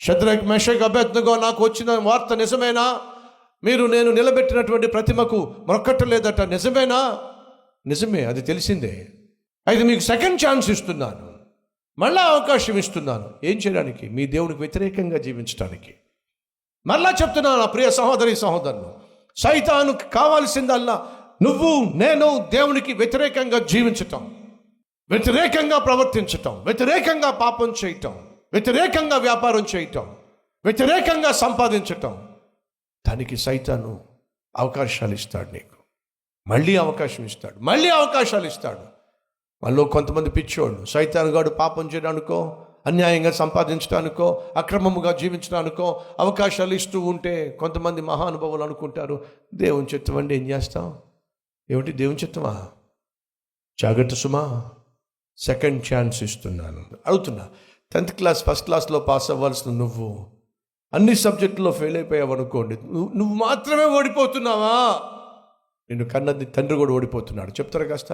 Shadrach Meshach అబేద్నెగో నాకు వచ్చిన వార్త నిజమేనా? నేను నిలబెట్టినటువంటి ప్రతిమకు మొక్కట్లేదట, నిజమేనా? నిజమే, అది తెలిసిందే. అయితే మీకు సెకండ్ ఛాన్స్ ఇస్తున్నాను, మళ్ళా అవకాశం ఇస్తున్నాను. ఏం చేయడానికి? మీ దేవునికి వ్యతిరేకంగా జీవించడానికి. మళ్ళా చెప్తున్నాను నా ప్రియ సహోదరి సహోదరులు, సైతానుకు కావాల్సిందల్లా నేను దేవునికి వ్యతిరేకంగా జీవించటం, వ్యతిరేకంగా ప్రవర్తించటం, వ్యతిరేకంగా పాపం చేయటం, వ్యతిరేకంగా వ్యాపారం చేయటం, వ్యతిరేకంగా సంపాదించటం. దానికి సైతాను అవకాశాలు ఇస్తాడు. నీకు మళ్ళీ అవకాశం ఇస్తాడు, మళ్ళీ అవకాశాలు ఇస్తాడు. వాళ్ళు కొంతమంది పిచ్చోళ్ళు, సైతాను గాడు పాపం చేయడానికో, అన్యాయంగా సంపాదించడానికో, అక్రమముగా జీవించడానికో అవకాశాలు ఇస్తూ ఉంటే కొంతమంది మహానుభావులు అనుకుంటారు, దేవుని చిత్తం అండి, ఏం చేస్తాం? ఏమిటి దేవుని చిత్తమా? జాగ్రత్త సుమా, సెకండ్ ఛాన్స్ ఇస్తున్నాను. అడుగుతున్నా, 10th క్లాస్ ఫస్ట్ క్లాస్లో పాస్ అవ్వాల్సిన నువ్వు అన్ని సబ్జెక్టులో ఫెయిల్ అయిపోయావు అనుకోండి, నువ్వు మాత్రమే ఓడిపోతున్నావా? నిన్ను కన్నది తండ్రి కూడా ఓడిపోతున్నాడు. చెప్తారా కాస్త?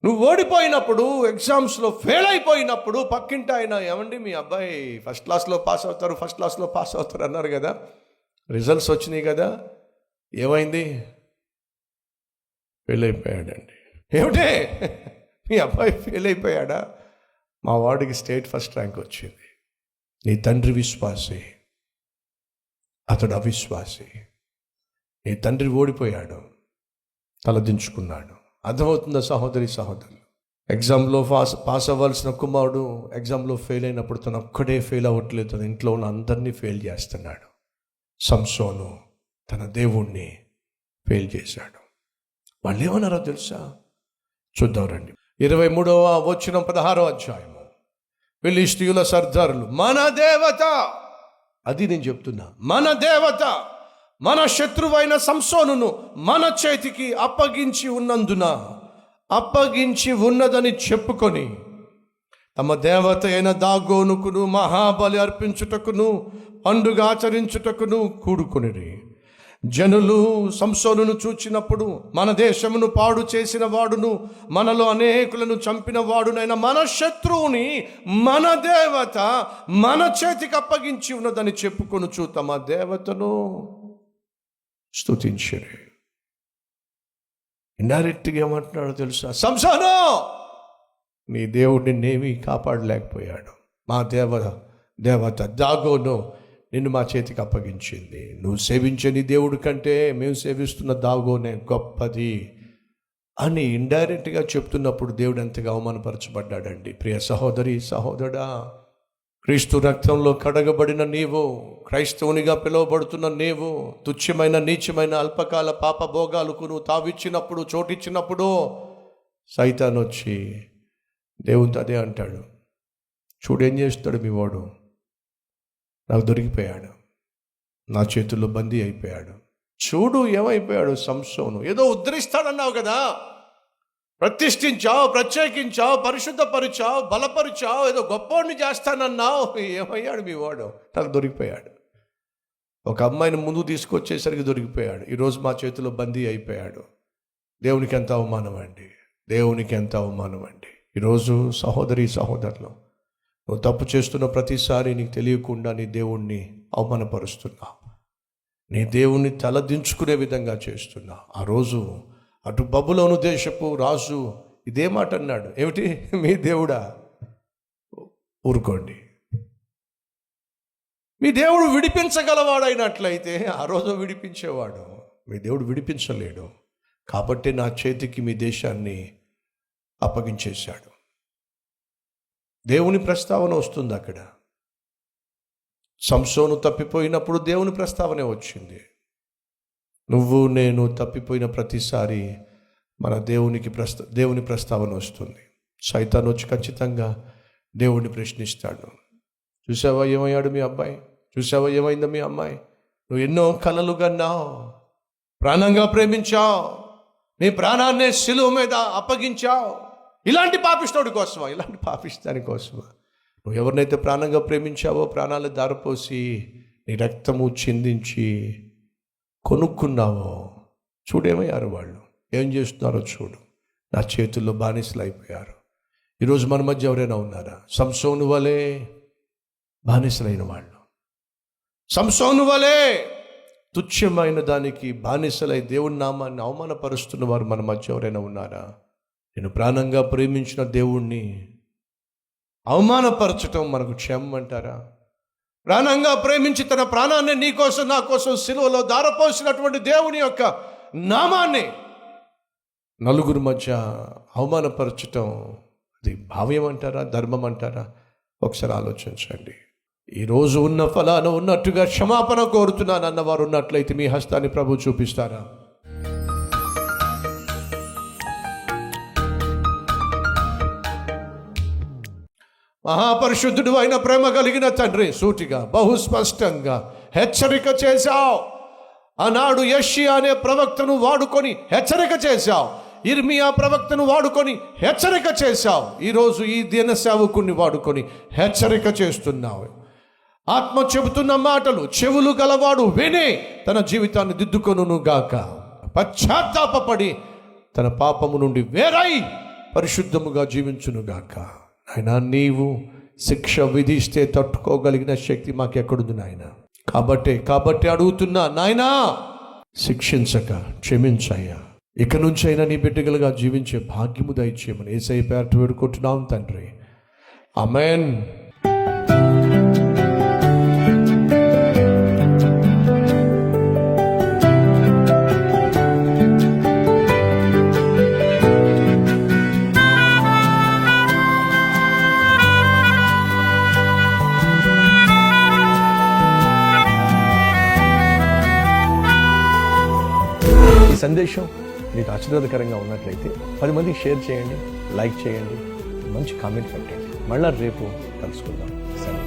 నువ్వు ఓడిపోయినప్పుడు, ఎగ్జామ్స్లో ఫెయిల్ అయిపోయినప్పుడు పక్కింటి ఆయన, ఏమండి మీ అబ్బాయి ఫస్ట్ క్లాస్లో పాస్ అవుతారు అన్నారు కదా, రిజల్ట్స్ వచ్చినాయి కదా, ఏమైంది? ఫెయిల్ అయిపోయాడండి. ఏమిటే మీ అబ్బాయి ఫెయిల్ అయిపోయాడా? మా వాడికి స్టేట్ ఫస్ట్ ర్యాంక్ వచ్చింది. నీ తండ్రి విశ్వాసి, అతడు అవిశ్వాసి. నీ తండ్రి ఓడిపోయాడు, తలదించుకున్నాడు. అర్థమవుతుందా సహోదరి సహోదరులు? ఎగ్జామ్లో పాస్ అవ్వాల్సిన కుమారుడు ఎగ్జామ్లో ఫెయిల్ అయినప్పుడు తను ఒక్కడే ఫెయిల్ అవ్వట్లేదు, తన ఇంట్లో ఉన్న అందరినీ ఫెయిల్ చేస్తున్నాడు. సంసోను తన దేవుణ్ణి ఫెయిల్ చేశాడు. వాళ్ళు ఏమన్నారో తెలుసా? చూద్దాం రండి. 23వ వచనం 16వ అధ్యాయము. ఫిలిష్తీయుల సర్దారులు, మన దేవత, అది నేను చెప్తున్నా, మన దేవత మన శత్రువైన సంసోనును మన చేతికి అప్పగించి ఉన్నదని చెప్పుకొని తమ దేవత అయిన దాగోనుకును మహాబలి అర్పించుటకును పండుగ ఆచరించుటకును కూడుకొనిరి. జనులు సంసోనును చూచినప్పుడు, మన దేశమును పాడు చేసిన వాడును మనలో అనేకులను చంపిన వాడునైన మన శత్రువుని మన దేవత మన చేతికి అప్పగించి ఉన్నదని చెప్పుకొనుచు తమ దేవతను స్తుతించరు. ఇండైరెక్ట్గా ఏమంటున్నాడో తెలుసా? సంసోను, నీ దేవుడు నిన్నేమీ కాపాడలేకపోయాడు. మా దేవత దాగోను నిన్ను మా చేతికి అప్పగించింది. నువ్వు సేవించే నీ దేవుడి కంటే మేము సేవిస్తున్న దాగోనే గొప్పది అని ఇండైరెక్ట్గా చెప్తున్నప్పుడు దేవుడు ఎంతగా అవమానపరచబడ్డాడండి. ప్రియ సహోదరి సహోదరుడా, క్రీస్తు రక్తంలో కడగబడిన నీవు, క్రైస్తవునిగా పిలువబడుతున్న నీవు, తుచ్చమైన నీచమైన అల్పకాల పాప భోగాలకు నువ్వు తావిచ్చినప్పుడు, చోటిచ్చినప్పుడు సైతాన్ వచ్చి దేవునితో అదే అంటాడు. చూడేం చేస్తాడు మీ వాడు? నాకు దొరికిపోయాడు, నా చేతుల్లో బందీ అయిపోయాడు. చూడు ఏమైపోయాడు సంసోను. ఏదో ఉద్ధరిస్తాడన్నావు కదా, ప్రతిష్ఠించావు, ప్రత్యేకించావు, పరిశుద్ధపరిచావు, బలపరిచావు, ఏదో గొప్పవాడిని చేస్తానన్నావు. ఏమయ్యాడు మీ వాడు? నాకు దొరికిపోయాడు. ఒక అమ్మాయిని ముందు తీసుకొచ్చేసరికి దొరికిపోయాడు. ఈరోజు మా చేతిలో బందీ అయిపోయాడు. దేవునికి ఎంత అవమానం అండి, దేవునికి ఎంత అవమానం అండి. ఈరోజు సహోదరి సహోదరులు, నువ్వు తప్పు చేస్తున్న ప్రతిసారి నీకు తెలియకుండా నీ దేవుణ్ణి అవమానపరుస్తున్నావు, నీ దేవుణ్ణి తలదించుకునే విధంగా చేస్తున్నావు. ఆ రోజు అటు బబులోను దేశపు రాజు ఇదే మాట అన్నాడు. ఏమిటి? మీ దేవుడా? ఊరుకోండి. మీ దేవుడు విడిపించగలవాడైనట్లయితే ఆ రోజు విడిపించేవాడు. మీ దేవుడు విడిపించలేడు కాబట్టి నా చేతికి మీ దేశాన్ని అప్పగించేశాడు. దేవుని ప్రస్తావన వస్తుంది అక్కడ. సంసోను తప్పిపోయినప్పుడు దేవుని ప్రస్తావనే వచ్చింది. నువ్వు నేను తప్పిపోయిన ప్రతిసారి మన దేవుని ప్రస్తావన వస్తుంది. సైతాన్ వచ్చి ఖచ్చితంగా దేవుడిని ప్రశ్నిస్తాడు. చూసావా ఏమయ్యాడు మీ అబ్బాయి? చూసావా ఏమైందో మీ అమ్మాయి? నువ్వు ఎన్నో కలలు కన్నావు, ప్రాణంగా ప్రేమించావు, నీ ప్రాణాన్నే శిలువ మీద అప్పగించావు. ఇలాంటి పాపిస్తోడి కోసమా? ఇలాంటి పాపిస్తాని కోసమా? నువ్వు ఎవరినైతే ప్రాణంగా ప్రేమించావో, ప్రాణాలు దారిపోసి నీ రక్తము చిందించి కొనుక్కున్నావో, చూడేమయ్యారు వాళ్ళు, ఏం చేస్తున్నారో చూడు. నా చేతుల్లో బానిసలు అయిపోయారు. ఈరోజు మన మధ్య ఎవరైనా ఉన్నారా సంసోను వలె బానిసలైన వాళ్ళు? సంసోను వలె తుచ్చమైన దానికి బానిసలై దేవుని నామాన్ని అవమానపరుస్తున్న వారు మన మధ్య ఎవరైనా ఉన్నారా? నేను ప్రాణంగా ప్రేమించిన దేవుణ్ణి అవమానపరచటం మనకు క్షేమం అంటారా? ప్రాణంగా ప్రేమించి తన ప్రాణాన్ని నీ కోసం నా కోసం సిలువలో ధారపోసినటువంటి దేవుని యొక్క నామాన్ని నలుగురు మధ్య అవమానపరచటం అది భావ్యం అంటారా, ధర్మం అంటారా? ఒకసారి ఆలోచించండి. ఈరోజు ఉన్న ఫలాన ఉన్నట్టుగా క్షమాపణ కోరుతున్నాను అన్నవారు ఉన్నట్లయితే మీ హస్తాన్ని ప్రభు చూపిస్తారా? మహాపరిశుద్ధుడు అయిన ప్రేమ కలిగిన తండ్రి, సూటిగా బహుస్పష్టంగా హెచ్చరిక చేశావు. ఆనాడు యెషయా అనే ప్రవక్తను వాడుకొని హెచ్చరిక చేశావు. ఇర్మియా ప్రవక్తను వాడుకొని హెచ్చరిక చేశావు. ఈరోజు ఈ దీన సేవకుణ్ణి వాడుకొని హెచ్చరిక చేస్తున్నావు. ఆత్మ చెబుతున్న మాటలు చెవులు గలవాడు విని తన జీవితాన్ని దిద్దుకొనును గాక. పశ్చాత్తాపపడి తన పాపము నుండి వేరై పరిశుద్ధముగా జీవించును గాక. నాయనా, నీవు శిక్ష విధిస్తే తట్టుకోగలిగిన శక్తి మాకెక్కడుంది నాయన? కాబట్టి అడుగుతున్నా నాయనా, శిక్షించక క్షమించయ్యా. ఇక నుంచైనా నీ బిడ్డలుగా జీవించే భాగ్యము దయచేయమని యేసయ్య పేరట వేడుకుంటున్నాం తండ్రి. ఆమేన్. ఈ సందేశం మీకు ఆశీర్వాదకరంగా ఉన్నట్లయితే 10 మందికి షేర్ చేయండి, లైక్ చేయండి, మంచి కామెంట్ పెట్టండి. మళ్ళా రేపు కలుసుకుందాం. సరే.